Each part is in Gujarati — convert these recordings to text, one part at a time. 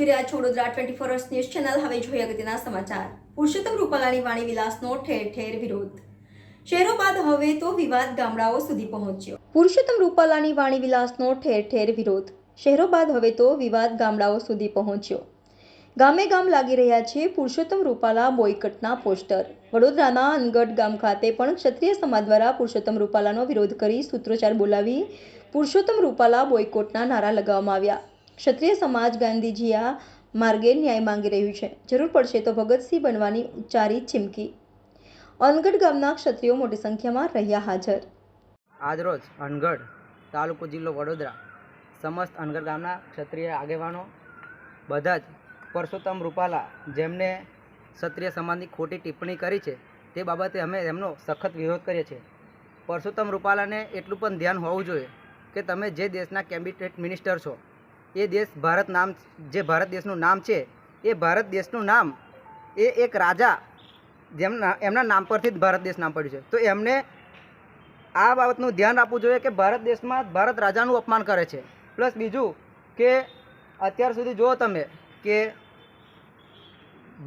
રહ્યા છો વડોદરા 24 ન્યૂઝ ચેનલ. હવે જોઈએ અગત્યના સમાચાર. પુરુષોત્તમ રૂપાલાની વાણી વિલાસનો ઠેર ઠેર વિરોધ. શહેરો બાદ હવે તો વિવાદ ગામડાઓ સુધી પહોંચ્યો. પુરુષોત્તમ રૂપાલાની વાણી વિલાસનો ઠેર ઠેર વિરોધ. શહેરો બાદ હવે તો વિવાદ ગામડાઓ સુધી પહોંચ્યો. ગામે ગામ લાગી રહ્યા છે પુરુષોત્તમ રૂપાલા બોયકટના પોસ્ટર. વડોદરાના અનગઢ ગામ ખાતે પણ ક્ષત્રિય સમાજ દ્વારા પુરુષોત્તમ રૂપાલાનો વિરોધ કરી સૂત્રોચ્ચાર બોલાવી પુરુષોત્તમ રૂપાલા બોયકોટના નારા લગાવવામાં આવ્યા. ક્ષત્રિય સમાજ ગાંધીજીયા માર્ગે ન્યાય માંગી રહ્યું છે. જરૂર પડશે તો ભગતસિંહ બનવાની ઉચ્ચારી ચીમકી. અનગઢ ગામના ક્ષત્રિયો મોટી સંખ્યામાં રહ્યા હાજર. આજરોજ અનગઢ તાલુકો જિલ્લો વડોદરા સમસ્ત અનગઢ ગામના ક્ષત્રિય આગેવાનો બધા જ પુરુષોત્તમ રૂપાલા જેમને ક્ષત્રિય સમાજની ખોટી ટિપ્પણી કરી છે તે બાબતે અમે એમનો સખત વિરોધ કરીએ છીએ. પુરુષોત્તમ રૂપાલાને એટલું પણ ધ્યાન હોવું જોઈએ કે તમે જે દેશના કેબિનેટ મિનિસ્ટર છો એ દેશ ભારત નામ જે ભારત દેશનું નામ છે એ ભારત દેશનું નામ એ એક રાજા એમના નામ પરથી જ ભારત દેશ નામ પડ્યું છે. તો એમને આ બાબતનું ધ્યાન આપવું જોઈએ કે ભારત દેશમાં ભારત રાજાનું અપમાન કરે છે. પ્લસ બીજું કે અત્યાર સુધી જુઓ તમે કે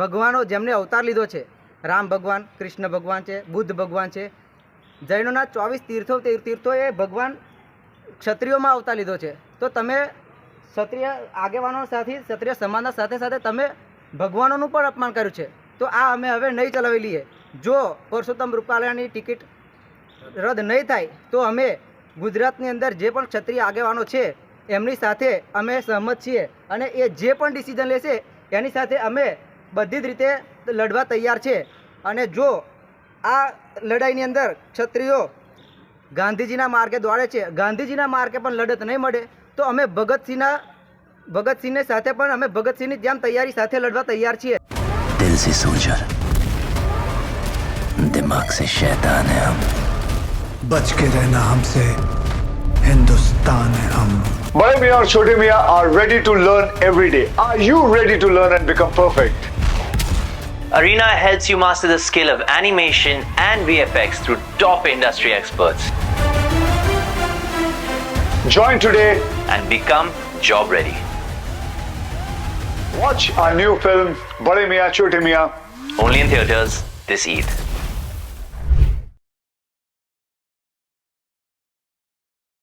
ભગવાનો જેમને અવતાર લીધો છે, રામ ભગવાન, કૃષ્ણ ભગવાન છે, બુદ્ધ ભગવાન છે, જૈનોના 24 તીર્થોએ ભગવાન ક્ષત્રિયોમાં અવતાર લીધો છે. તો તમે ક્ષત્રિય આગેવાનો સાથે ક્ષત્રિય સમાજના સાથે સાથે તમે ભગવાનોનું પણ અપમાન કર્યું છે. તો આ અમે હવે નહીં ચલાવી લઈએ. જો પુરુષોત્તમ રૂપાલાની ટિકિટ રદ નહીં થાય તો અમે ગુજરાતની અંદર જે પણ ક્ષત્રિય આગેવાનો છે એમની સાથે અમે સહમત છીએ અને એ જે પણ ડિસિઝન લેશે એની સાથે અમે બધી જ રીતે લડવા તૈયાર છે. અને જો આ લડાઈની અંદર ક્ષત્રિયો ગાંધીજીના માર્ગે દોડે છે, ગાંધીજીના માર્ગે પણ લડત નહીં મળે તો અમે ભગતસિંહની સાથે પણ અમે ભગતસિંહની જેમ તૈયારી સાથે લડવા તૈયાર છીએ. दिल से सोल्जर, दिमाग से शैतान है हम. बच के रहना हमसे, हिंदुस्तान है हम. Bade Miyan और Chote Miyan are ready to learn every day. Are you ready to learn and become perfect? Arena helps you master the skill of animation and VFX through top industry experts. Join today. And become job ready. Watch our new film Bade Miyan Chote Miyan. Only in theaters this Eid.